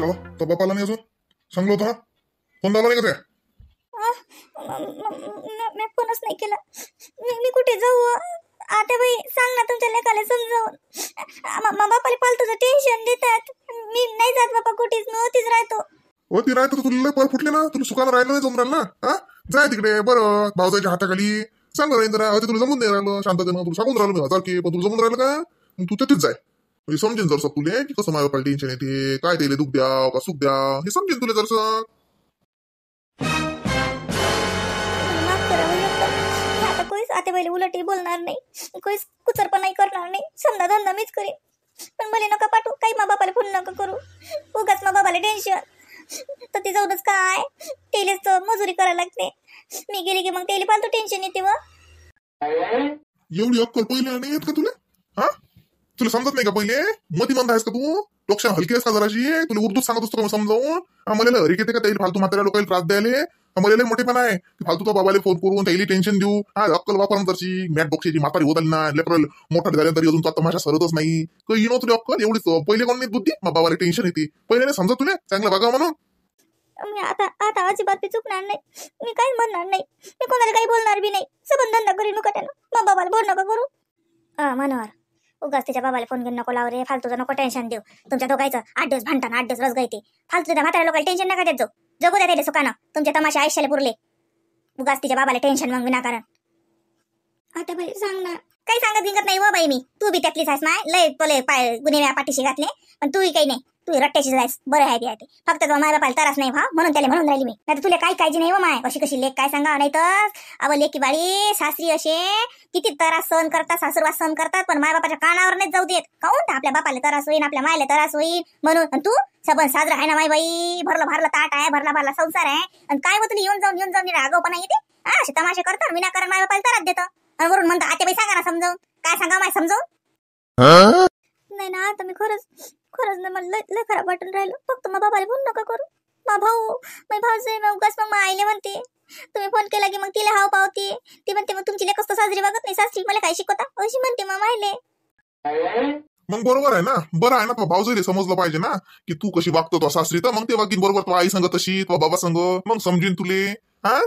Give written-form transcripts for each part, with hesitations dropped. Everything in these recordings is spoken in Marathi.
का तो बापाला नाही अजून सांगलो होतं ना फोन झाला नाही का ते मी फोनच नाही केला. मी कुठे जाऊ आता बाई? सांग ना तुमच्या लेकाला समजावून. बापाला फालतूचं टेन्शन देतात. मी नाही जात बाबा कुठेच, नव्हतीच राहतो. हो ती राहतो तुला पर फुटले ना तुला सुखाला राहिलं नाही जमून राहिलं ना हा जाय तिकडे बरं भाऊजाच्या हाताखाली चांगलं राहील जरा तुला जमून नाही राहिलं शांततेनं तुला सांगून राहिलो मी हजार की पण तुला जमून राहिलं का मग तू तिथेच जाय म्हणजे समजेन जरसं तुले की कसं माझ्या टेन्शन येते काय त्याला दुःख द्या का सुख द्या हे समजेन तुला जरसं. माफ करा बाई एकदा. आता कोणीच आता पहिले उलटही बोलणार नाही, कोणीच कुचरपणाही करणार नाही. समजा धंदा मीच करीन. पण मला नका पाठवू, काही मा बापाला फोन नका करू. उगाच मा बाबाला टेन्शन. तर ते जाऊनच काय तेलेच तर मजुरी करायला लागते. मी गेली की मग तेले फालतू टेन्शन येते. व एवढी अक्कल पहिले नाही येत का तुला हा तुला समजत नाही का पहिले मती म्हणत आहेस का तू डोक्या हलकी आहेस का जराशी तुला उर्दूत सांगत असतो का समजावून आम्हाला हरी येते का त्याला फालतू म्हाताऱ्या लोकांना त्रास द्यायला आम्हाला मोठेपणा आहे फालतू तो बाबाला फोन करून त्याला टेन्शन देऊ हा अक्कल वापर जरशी मॅट बॉक्सची म्हातारी होत ना लेकरल मोठा झाल्या तरी अजून तो तमाशा सरतच नाही काही नो तुला अक्कल एवढीच पहिले कोण नाही बुद्धी मग बाबाला टेन्शन येते पहिले नाही समजत तुला चांगलं बघा म्हणून. मी आता अजिबात बी चुकणार नाही. मी काही म्हणणार नाही. मी कोणाला काही बोलणार बी नाही. सबंध धंदा करीन मुकाट्यानं. मग बाबाला बोल नका करू. मनोहर उगाच त्याच्या बाबाला फोन घेऊन नको लाव रे. फालतूचं नको टेन्शन देऊ. तुमच्या दोघायचं 8 दिवस भांडताना 8 दिवस रस गायते. फालतू त्या म्हाताऱ्या लोकांना टेन्शन नका देत जाऊ. जगू द्या त्याला सुखानं. तुमच्या तमाशा आयुष्याला पुरले. उगाच तिच्या बाबाला टेन्शन मग विनाकारण. आता बाई सांग ना. काही सांगत गिंगत नाही व बाई मी. तू बी त्यातलीच आहेस माय. लय तोले पाय गुन्हे पाठीशी घातले पण तूही काही नाही. तू रट्ट्याची जायस बरं आहे ते फक्त तो माझ्या बापाला त्रास नाही व्हा म्हणून त्याला म्हणून राहिली मी. नाही तुला काही काळजी नाही व माय. कशी लेख काय सांगा नाही तर अव लेकी बाळी सासरी असे किती त्रास सहन करतात सासुरवास सहन करतात पण माय बापाच्या कानावर नाही जाऊ देत. काऊन आपल्या बापाला त्रास होईल आपल्या मायला त्रास होईल म्हणून. तू सबन साजरा आहे ना माय बाई. भरलं ताट आहे भरला संसार आहे आणि काय होतं येऊन जाऊन आगाऊपणा येते. असे तमाशे करतात विनाकारण माय बापाला त्रास देतं आणि वरून म्हणता आता बाई सांगा ना समजावून. काय सांगा माय समजावून. नाही ना आता मी खरंच ना मला लय खराब वाटून राहिलं. फक्त मग बाबाला फोन नका करू. मा भाऊजे मग उगाच मग आईले म्हणते तुम्ही फोन केला की मग तिला हाव पावते. ती म्हणते मग तुमची लेकच तर साजरी वागत नाही सासरी मला काय शिकवता अशी म्हणते मग मायले. मग बरोबर आहे ना बरं आहे ना तो भाऊजरी समजलं पाहिजे ना की तू कशी वागतो तो सासरी तर मग ते वागीन बरोबर तो आई संग तशी तो बाबा संग मग समजीन तुले. हा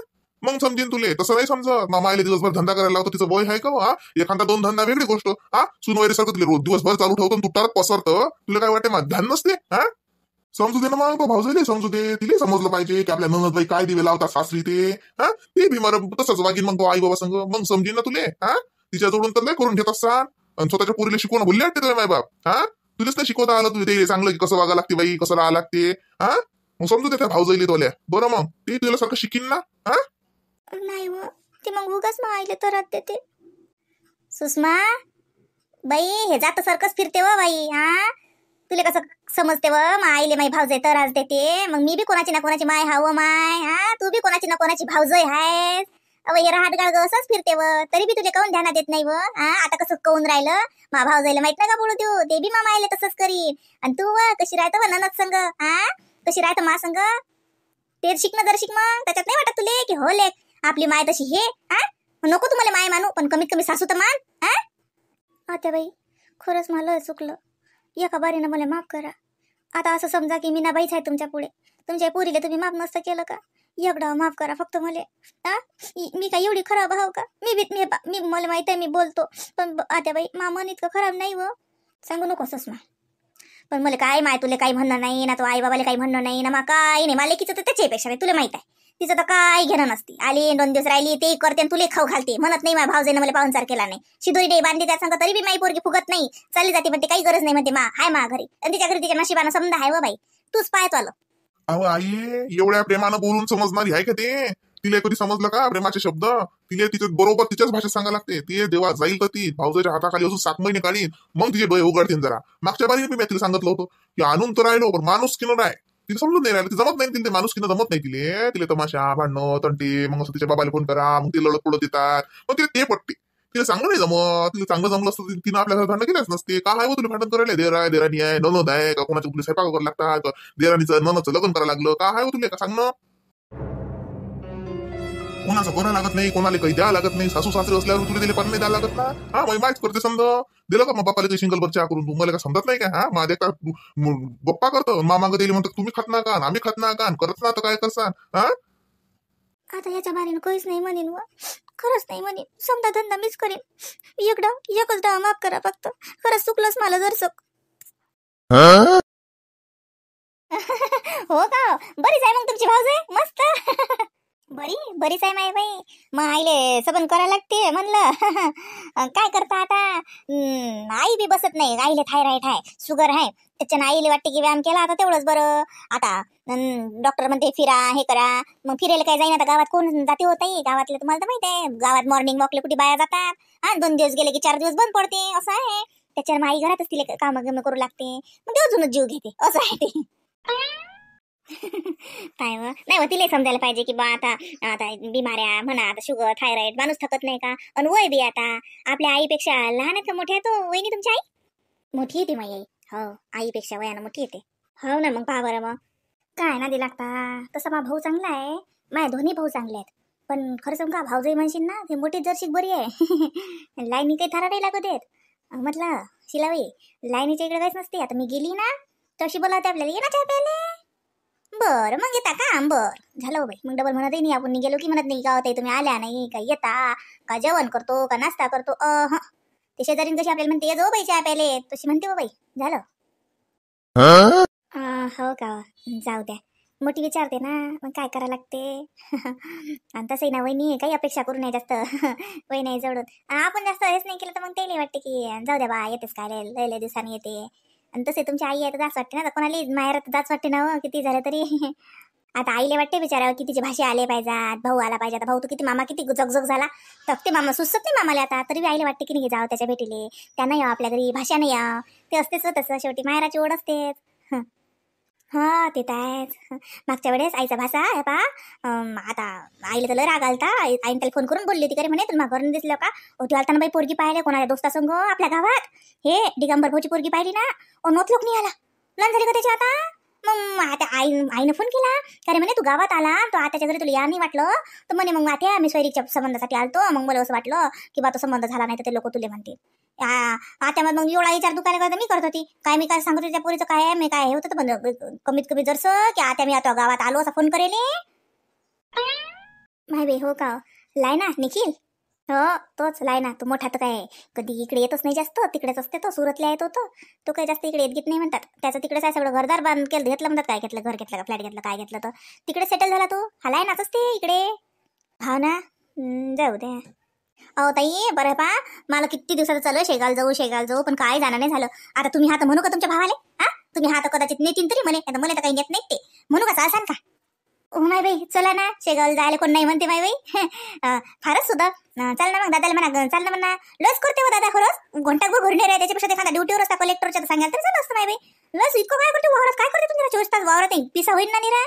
मग समजेन तुले. तसं नाही समजत मामाईला दिवसभर धंदा करायला लावतो तिचं वय आहे का हा एखादा 2 धंदा वेगळी गोष्ट. हा सुनवारी सारखं तुला रोज दिवसभर चालू ठेवतो तू टारत पसरतं तुला काय वाटते ध्यान नसते. हा समजू दे ना मग तो भाऊजले समजू दे. तिला समजलं पाहिजे की आपल्या ननदबाई काय दिवे लावतात सासरी ते. हा ते बी मग तसंच वागीन मग तो आई बाबा संग मग समजीन ना तुले. हा तिच्या जोडून तर नाही करून घेत असतात आणि स्वतःच्या पोरीला शिकवणं भुलले वाटते तुला माय बाप. हा तुलाच नाही शिकवता आलं तुला ते चांगलं की कसं वागा लागते बाई कसं राहा लागते. हा मग समजू दे त्या भाऊजली तोल्या बरं मग ते तुला सारखं शिकीन ना. हा नाही व ते मग उगाच मग आईले तरात देते. सुषमा बाई हे जात सारखंच फिरते व बाई. हा तुला कसं समजते व मग आईले माई भावजय तरास देते मग मी बी कोणाची ना कोणाची माय हाव माय. हा तू बी कोणाची ना कोणाची भावजय आहेस. अव हे राहत गाळग असंच फिरते व तरी बी तुला काऊन ध्यानात देत नाही व. हा आता कसं कळून राहिलं मा भावजाईला माहित नाही का बोलू देऊ ते बी मामा आईले तसंच करीन. आणि तू व कशी राहतं व ननद संग. हा कशी राहतं मा संग ते शिकणं जर शिक मग त्याच्यात नाही वाटत तुले की हो लेक आपली माय तशी हे. हा नको तुम्हाला माय मानू पण कमीत कमी सासू तर मान. हा आता बाई खरंच मला चुकलं. एका बारीनं मला माफ करा. आता असं समजा की मी ना बाईच आहे तुमच्या पुढे. तुमच्या पुरीला तुम्ही माफ नसतं केलं का एकदा माफ करा फक्त मला. हा मी काय एवढी खराब आहो का? मी मला माहित आहे मी बोलतो पण आता बाई मा मन इतकं खराब नाही व सांगू नको सुषमा. पण मला काय माय तुला काही म्हणणं नाही ना तो आई बाबाला काही म्हणणं नाही ना मा काय नाही मला लेकीचं तर त्याच्यापेक्षा तुला माहित आहे तिचं तर काय घेणं नसती. आली 2 दिवस राहिली ते करते तुले खाऊ घालते म्हणत नाही मा भावजेनं मला पाहुणचार केला नाही शिदोरी डे बांधली त्या सांगा तरी बी माई पोरगी फुगत नाही चालली जाते म्हणते काही गरज नाही म्हणते मा हाय मा घरी आणि तिच्या घरी तिच्या नशिबानं समजा आहे व बाई तूच पाहतो आलं. अहो आई एवढ्या प्रेमानं बोलून समजणारी आहे का ते तिला कधी समजलं का प्रेमाचे शब्द तिला तिच्या बरोबर तिच्याच भाषेत सांगा लागते. ती देवा जाईल तर ती भाऊजाच्या हाताखाली अजून 7 महिने काढीन मग तिचे डोळे उघडतील जरा. मागच्या बारी मी तिला सांगितलं होतं की आणून तर राहिलो पण माणूस किनर आहे तिला समजून नाही राहिलं. जमत नाही तिला माणूस किनं जमत नाही तिले. तिला तमाशा भांडणं तंटे मग असं तिच्या बाबाला फोन करा मग ते लढत पडत येतात मग तिला ते पटते. तिला चांगलं नाही जमत. तिला चांगलं जमलं असतं तिनं आपल्या भांडण केलंच नसते. काय आहे तुला भांडण करायला देराणी आहे ननद आहे का कोणाच्या तुला स्वयंपाक करायला लागतात देराणीचं ननदचं लग्न करायला लागलं काय आहे तुला का सांगणं. कोणाचं बरं लागत नाही, कोणाला काही द्या लागत नाही. सासू सासरे असल्यावर तुला दिले पण नाही द्या लागत ना. हा मग माहीत करते समजा. दिलं का मग बापाला काही सिंगल वर चहा करून? तुम्हाला काय समजत नाही का? हा माझ्या का गप्पा करतो मामांग दिली म्हणतात तुम्ही खात ना का, आम्ही खात ना का, करत ना तर काय करसान? हा आता याच्या बारीनं काहीच नाही म्हणेन व खरंच नाही म्हणेन. समजा धंदा मीच करीन. एकच दहा माफ करा फक्त. खरंच चुकलंच मला जर चुक. हो का? बरीच आहे मग तुमची भाऊजाई मस्त. बरीच आहे माय बाई. मग आईले सबन करायला लागते म्हणलं. काय करता आता. आई बी बसत नाही. आईले थायराइड आहे, शुगर आहे, त्याच्यानं आईले वाटते की व्यायाम केला आता तेवढंच बरं. आता डॉक्टर म्हणते फिरा, हे करा. मग फिरायला काय जाईन आता. गावात कोण जाते होताही? गावातले तुम्हाला तर माहित आहे, गावात मॉर्निंग वॉकले कुठे बाया जातात. हा 2 दिवस गेले की 4 दिवस बंद पडते, असं आहे. त्याच्यावर आई घरातच तिला काम करू लागते. मग ते अजूनच जीव घेते, असं आहे ते. काय नाही तिला समजायला पाहिजे की बा आता आता बिमाऱ्या म्हणा, आता शुगर थायरॉइड, माणूस थकत नाही का. आणि वय बी आता आपल्या आईपेक्षा लहान आहेत का मोठ्या आहे तो वहिनी तुमची आई? मोठी येते माझी आई. हो आईपेक्षा वयानं मोठी येते. हो ना मग पहा बरं. मग काय ना दे लागता. तसा माझा भाऊ चांगला आहे. माझ्या दोन्ही भाऊ चांगले आहेत. पण खरं सांगू का, भाऊजाई म्हणशील ना ते मोठी जरशीक बरी आहे. लाईनी काही थारा नाही लागत आहेत. म्हटलं शिलाबाई लाईनीच्या इकडे काहीच नसते. आता मी गेली ना तशी बोलावते आपल्याला, ये ना चहा प्यायले. बरं मग येता का? बरं झालं बाई. मग डबल म्हणतही नाही आपण गेलो की म्हणत नाही का होते तुम्ही आल्या नाही का, येता का, जेवण करतो का, नाश्ता करतो. ते शेजारीन कशी आपल्याला म्हणते जो बाई चहा प्यायले, तशी म्हणते हो बाई. झालं. हो का? जाऊ द्या. मोठी विचारते ना मग काय करायला लागते. आणि तसंही ना वहिनी काही अपेक्षा करू नये जास्त. वहिनी जवळून आपण जास्त हेच नाही केलं तर मग ते वाटते की जाऊ द्या बा येतेच काय लय दिवसांनी येते. आणि तसे तुमची आई आहे तर जास्त वाटते ना. कोणाला माहेरात जास्त वाटते ना किती झालं तरी. आता आईला वाटते बिचारावं की तिचे भाषे आले पाहिजेत, भाऊ आला पाहिजे. आता भाऊ तर किती मामा किती जगजग झाला तर ते मामा सुचत नाही मामाला आता. तरी आईला वाटते की नाही जावं त्याच्या भेटीले, त्यांना या आपल्या घरी भाषा नाही या. ते असतेच तसं शेवटी माहेराची ओढ असतेच. हा ते तर आहेच. मागच्या वेळेस आईचा भाषा आहे पा. आता आईला तर लय राग आलता. आईने त्याला फोन करून बोलली होती का रे म्हणे तुला घरून दिसलं का. तू आलता ना बाई पोरगी पाहिले कोणाच्या दोस्तासंग आपल्या गावात. हे दिगंबर भाऊची पोरगी पाहिली ना. नोत लोक नाही आला. लहान झाली का त्याची आता. मग आता आईनं फोन केला अरे म्हणे तू गावात आला तो आताच्या घरी तुला या नाही वाटलं तर म्हणे मग आता मी स्वैरीच्या संबंधासाठी आलतो. मग मला असं वाटलं की बा तो संबंध झाला नाही तर ते लोक तुले म्हणतील. आता मग एवढा विचार दुकाने करता मी करत होती काय. मी काय सांगत होती त्या पोरीचं काय मी काय हे होतं पण कमीत कमी जरसं की आता मी आता गावात आलो असा फोन करेल. माय बे हो का लायना निखिल. हो तोच लायना. तो मोठा तर काय कधी इकडे येतच नाही जास्त. तिकडेच असते तो. सुरतला येतो तो काही जास्त इकडे येत नाही म्हणतात. त्याचं तिकडेच आहे सगळं. घरदार बांध केलं घेतलं म्हणतात. काय घेतलं घर घेतलं का फ्लॅट घेतलं काय घेतलं तर तिकडे सेटल झाला तो. हा लायनाच असते इकडे. हा ना जाऊ दे. अहो ताई बरं पा मला किती दिवसाचं चालू शेगाल जाऊ पण काय जाणं नाही झालं. आता तुम्ही हात म्हणू का तुमच्या भावाले. तुम्ही हात कदाचित नेतीन तरी म्हणे मला तर काही नेत नाही ते म्हणू का चालसान का. हो माय बाई चला ना शेगावला जायला कोण नाही म्हणते माय बाई. फारच सुद्धा चाल ना मग दादाला म्हणा चाल ना म्हणा. लस करते हो दादा खरंच घंटाभर घरी नाही राह त्याच्यापेक्षा एखादा ड्युटीवर असता कलेक्टरच्या सांगाल तर झालं असतं माय बाई. लस इतकं काय करते वावरात काय करते तुम्ही 24 तास वावरात पिसा होईल ना निरा.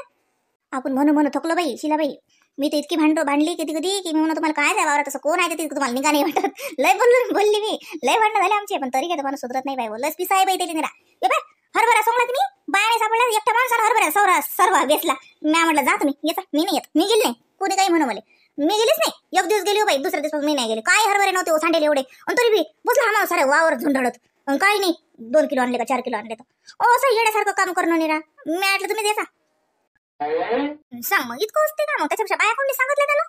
आपण म्हणू थकलो बाई शिलाबाई. मी तर इतकी भांडली कधी की मी म्हणून तुम्हाला काय जाय वावरात असं कोण आहे ते तुम्हाला निघा नाही वाटत. लय बोलली मी लय भांडणं झाले आमचे पण तरी काय तुम्हाला सुधरत नाही बाई. लस पिसा आहे बाई त्याची निरा. हरभरा सोंगला की नाही बाया सापडला एकट्या माणसाला हरभरा सर्व बेसला. मी म्हटलं जा तुम्ही येता मी नाही येत. मी गेली नाही कोणी काही म्हणू मला. मी गेलीच नाही. एक दिवस गेली हो बाई दुसऱ्या दिवस मी नाही गेले. काय हरभरे नव्हते सांडेले एवढे आणि तरी बी बसला हा सारे वावर झुंडळत. काही नाही 2 किलो आणले का 4 किलो आणले तर असं येण्यासारखं काम करणं निरा. मी म्हटलं तुम्ही द्यायचा सांग मग इतकं असते का. मग त्याच्यापेक्षा बाया कोणी सांगितलं त्याला.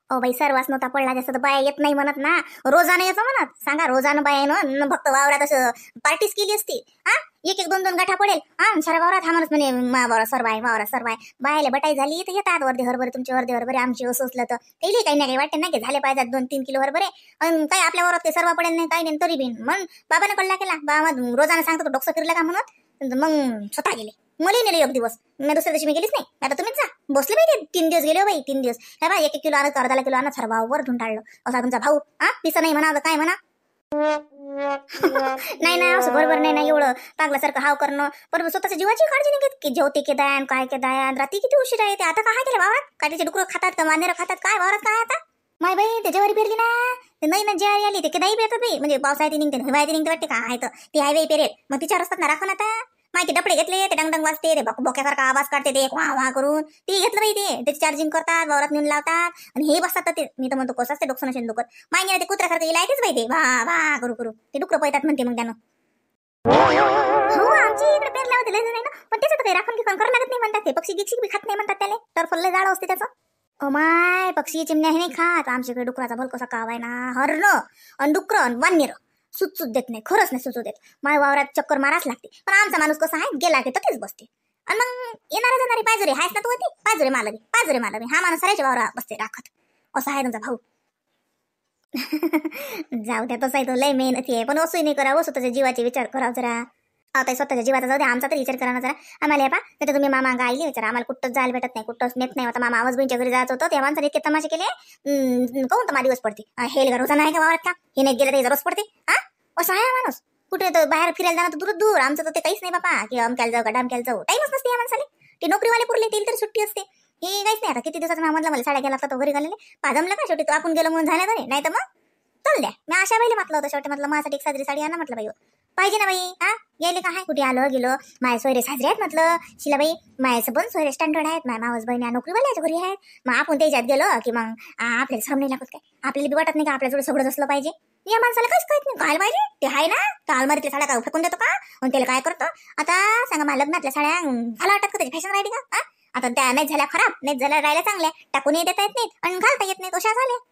ओ बाई सर्वास नव्हता पडला जास्त तर बाया येत नाही म्हणत ना. रोजानं येतो म्हणत. सांगा रोजानं बाया फक्त वावरात असं पार्टीच केली असती. 1-2 गाठा पडेल साऱ्या वावरात हा म्हणत म्हणे वावरात सर्व आहे बायाला बटाई झाली तर येतात वर्धे हरभरे तुमचे हरभरे आमची असं असलं तर तेही काही नाही वाटत नाही की झाले पाहिजेत 2-3 किलो हरभरे. काही आपल्या वावरात काही सर्व पडेल नाही काही नाही तरी बी मग बाबानं कळला केला बाबा रोजानं सांगतो डोकं फिरलं का म्हणत मग स्वतः गेले. मला नेले 1 दिवस. मी दुसऱ्या दिवशी मी गेलीच नाही. आता तुम्हीच जा बसले बाई. 3 दिवस गेले हो बाई 3 दिवस. हे बा 1 किलो आणत अर्धा किलो आणत सर्व वावर ढुंढाळलं. असा तुमचा भाऊ पिसा नाही म्हणा काय म्हणा. नाही असं बरोबर नाही एवढं पागल्यासारखं हाव करणं. पण स्वतःच्या जीवाची काळजी नाही घेत की जेवते के दायन काय के दायन रात्री किती उशीर आहे ते. आता काय केलं वावरात काय त्याचे डुकरं खातात का वानेरं खातात काय वावरात काय आता. माय बाई त्याच्यावर पेरली ना ते नाही ना ज्या आली ते नाही पेरतात बाई. म्हणजे पावसाळ्यात निघते हिवाळ्यात निघते वाटते का आहे तर ती हायवे पेरेल मग तिच्यावर असतात ना राखून आता. माहिती डपडे घेतले ते डंग वाजते ते बोक्यासारखा आवाज काढते ते वा वा करून ते घेतलं बाई ते त्याची चार्जिंग करतात वावरात नेऊन लावतात आणि हे बसतात ते मी तर म्हणतो कसं ते डोकं नसेल दुखत माहिती ते कुत्र्यासारखं इलायचेच बाई ते वा वा करू करू ते डुकरं पळतात म्हणते मग त्यानं हो आमची इकडे पेरल्या होते लय नाही ना पण त्याचं काही राखून करावं लागत नाही म्हणतात ते पक्षी गिक्षी बी खात नाही म्हणतात त्याला टरफल झाड असते त्याचं ओ माय पक्षी चिमण्या हे नाही खात आमच्याकडे डुकराचा भल कसा काव आहे ना हरण आणि डुकर वानर सुचूच देत नाही खरंच नाही सुचू देत माय वावरात चक्कर माराच लागते पण आमचा माणूस कसा आहे गेला की तेच बसते आणि मग येणारे जाणारे पायजोरे आहेस ना तू होती पायजोरे मालवी हा माणूस साऱ्याच्या वावरात बसते राखत असा आहे तुमचा भाऊ जाऊ द्या तसा तो लय मेहनती आहे पण असंही नाही करावं स्वतःच्या जीवाचे विचार करावं जरा आता स्वतःच्या जीवाचा जाऊ द्या आमचा तरी विचार करा ना जरा आम्हाला हे पा तर तुम्ही मामा गायले विचारा आम्हाला कुठंच जायला भेटत नाही कुठंच नेत नाही आता मामा आवाज बहिणीच्या घरी जायचं होतं त्या माणसाने इतके तमाशे केले कोण तर दिवस पडते हे रोजा नाही का वावरात का हे नाही गेलं तर रोज पडते हा असं आहे माणूस कुठे तर बाहेर फिरायला जाणं तर दूर आमचं तर ते काहीच नाही बापा की अमक्याला जाऊ का डामक्याला जाऊ टाईमच नसते या माणसाला ते नोकरीवाले पुरले तेल तरी सुट्टी असते हे काहीच नाही आता किती दिवसाचं नाव म्हटलं मला साड्या गेला तर घरी घालले पाजमलं का शेवटी तो आपण गेलो म्हणून झाल्या तरी नाही तर मग चल द्या मी अशा बाईला म्हटलं होतं शेवटी म्हटलं माझ्यासाठी एक साजरी साडी आणा म्हटलं बाई पाहिजे ना बाई हा गेले का आहे कुठे आलं गेलो माय सोयरे साजरे आहेत म्हटलं शिलाबाई मायाचं पण सोयरे स्टँडर्ड आहेत माय मावस बहिणी नोकरीवाल्याच्या घरी आहेत मग आपण त्याच्यात गेलो की मग आपल्याला श्रम नाही लागत काय आपल्याला बी वाटत नाही का आपल्याजवळ सगळं असलं पाहिजे या माणसाला काहीच कळत नाही काय पाहिजे ते आहे ना त्या अलमारीतल्या साड्या काय फेकून देतो का आणि त्याला काय करतो आता सांगा मला लग्नातल्या साड्या मला वाटत का त्याची फॅशन राहिली का आता त्या नाही झाल्या खराब नाही झाल्या राहिल्या चांगल्या टाकून देता येत नाहीत आणि घालता येत नाही तशा झाल्या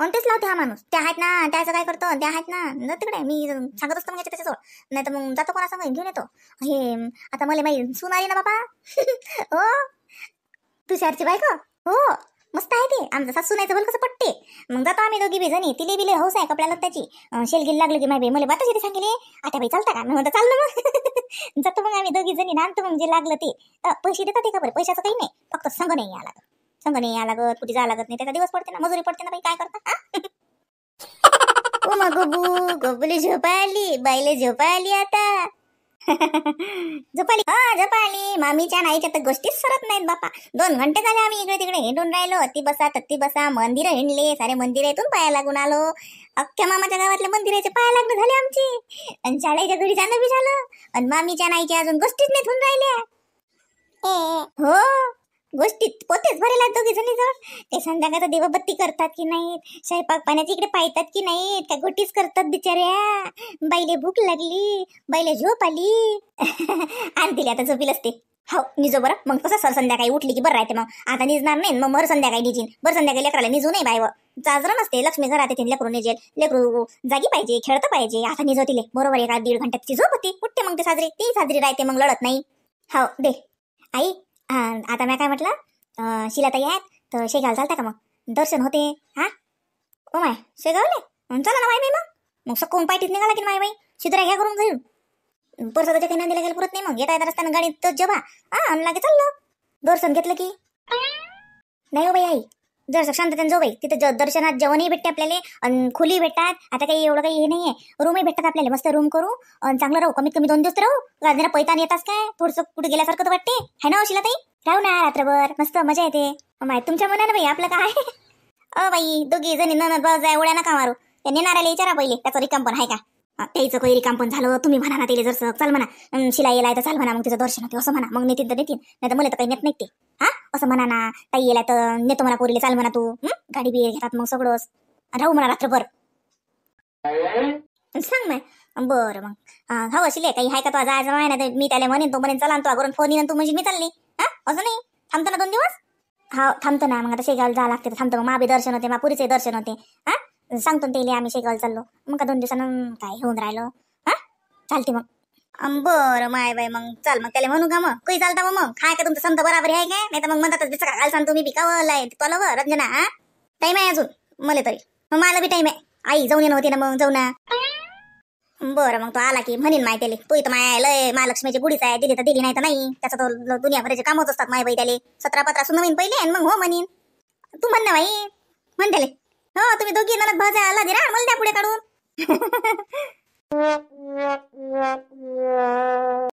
आणि तेच लावते हा माणूस त्या आहेत ना त्याचं काय करतो त्या आहेत ना तिकडे मी सांगत असतो मग त्याच्याजवळ नाही तर मग जातो कोणा घेऊन येतो हे आता मला माहिती सून आली ना बाबा हो तुषारची बायको हो मस्त आहे ते आमचं सासू नाही भल कसं पटते मग जातो आम्ही दोघी बी जणी तिले बिले हौस आहे कपड्याला त्याची शेलगिल लागली की माहिती मला बाता शेती सांगेले आता बाई चालता का मी म्हणतो चाललं मग जातो मग आम्ही दोघी जणी नांदतो मग जे लागलं ते पैसे देतात ते का बरं पैशाचं काही नाही फक्त संघ नाही या लागत संघ नाही या लागत कुठे जा लागत नाही त्याचा दिवस पडते ना मजुरी पडते ना बाई काय करता ओ मग गोबुली झोपाली बाईले झोपाली आता झोपाली मामीच्या नाईच्या तर गोष्टीच सरत नाहीत बापा 2 घंटे झाले आम्ही इकडे तिकडे हिंडून राहिलो ती बसा मंदिर हिंडले सारे मंदिर इथून पाया लागून आलो अख्ख्या मामाच्या गावातल्या मंदिराचे पाया लागणं झाले आमचे आणि शाळेच्या घरी जाणं बी झालं आणि मामीच्या नाईच्या अजून गोष्टीच नाही होऊन राहिल्या हो गोष्टीत पोतेच भरेला दोघी जणी जवळ ते संध्याकाळचं दिवाबत्ती करतात की नाहीत स्वयंपाक पाण्याची इकडे पाहतात की नाहीत का गोटीच करतात बिचाऱ्या बाईले भूक लागली बाईले झोप आली आणि तिला आता झोपील असते हो निजो बरं मग कसं सर संध्याकाळी उठली की बरं राहते मग आता निजणार नाही मग मर संध्याकाळी निजीन बरं संध्याकाळी लेकराला निजू नाही बायव जाजरं नसते लक्ष्मी घरात येते लेकरू निजेल लेकरू जागी पाहिजे खेळतं पाहिजे आता निजो तिले बरोबर 1-1.5 घंट्याची झोप होती उठते मग ती साजरी राहते मग लढत नाही हो दे आई आता मी काय म्हटलं शिलाताई आहेत तर शेगाव चालता का मग दर्शन होते हा ओ माय शेगावले चला ना माय मग सकून पायटीत निघाला की माय शिदरा घ्या करून जाईल परसादाच्या काही नांदीला गेलं पुरत नाही मग येता येता रस्त्यानं गाडीत जेव्हा लागे चाललं दर्शन घेतलं की नाही हो बाई आई जर शांततेने जाऊ बाई तिथं दर्शनात जेवणही भेटते आपल्याला आणि खुली भेटतात आता काही एवढं काही हे नाहीये रूमही भेटतात आपल्याला मस्त रूम करू आणि चांगलं राहू कमीत कमी 2 दिवस राहू गाजरा पैतान येतास काय थोडंसं कुठे गेल्यासारखं तर वाटते है ना शिला ताई राहू ना रात्रभर मस्त मजा येते माय तुमच्या मनानं बाई आपलं काय बाई दोघी जणी ननद भाऊ जाय उड्या नका मारू त्या नेणाऱ्याला विचारा पहिले त्याचं रिकाम पण आहे का त्याचं काही रिकाम पण झालं तुम्ही म्हणा ना त्याला जर चल म्हणा शिला येलाय तर चाल म्हणा मग तिचं दर्शन होते असं म्हणा मग नेतील तर नेतील नाही तर मला तर काही नेत नाही ते हा असं म्हणा ना ताई येलाय तर नेतो म्हणा पोरीला चाल म्हणा तू गाडी बी घेतात मग सगळंच राहू म्हणा रात्रभर सांग मग बरं मग हवं शिले काही आहे का तो जायचं माय नाही मी त्याला म्हणेन तो म्हणेन चला तो अगोदर फोन येईन तू म्हणजे मी चालली हा असं नाही थांबतो ना 2 दिवस हा थांबतो ना मग आता शेगावला जावं लागते थांबतो मग महाबी दर्शन होते पुरीचे दर्शन होते हा सांगतो त्याला आम्ही शेगावला चाललो मग का 2 दिवसानं काय होऊन राहिलो हा चालते मग बरं माय बाई मग चल मग त्याला म्हणू का मग काही चालता मग काय का तुमचं संत बराबर आहे काय नाही तर मग म्हणतात दिसं का घाल सांग तुम्ही बिकावलाय तोला रंजना हा टाईम आहे अजून मला तरी मग मला बी टाईम आहे आई जाऊन येणं होती ना मग जाऊ ना बरं मग तो आला की म्हणेन माय त्याले तू इथं माय लय महालक्ष्मीची गुढीच आहे दिली तर दिली नाही तर नाही त्याचं तो दुनियाभराचे कामच असतात माय बाई त्याले 17-15 सुनवीन पहिले आणि मग हो म्हणीन तू म्हण ना बाई म्हण त्याले हो तुम्ही दोघी ननद भाऊ आला दिरा मला द्या पुढे काढून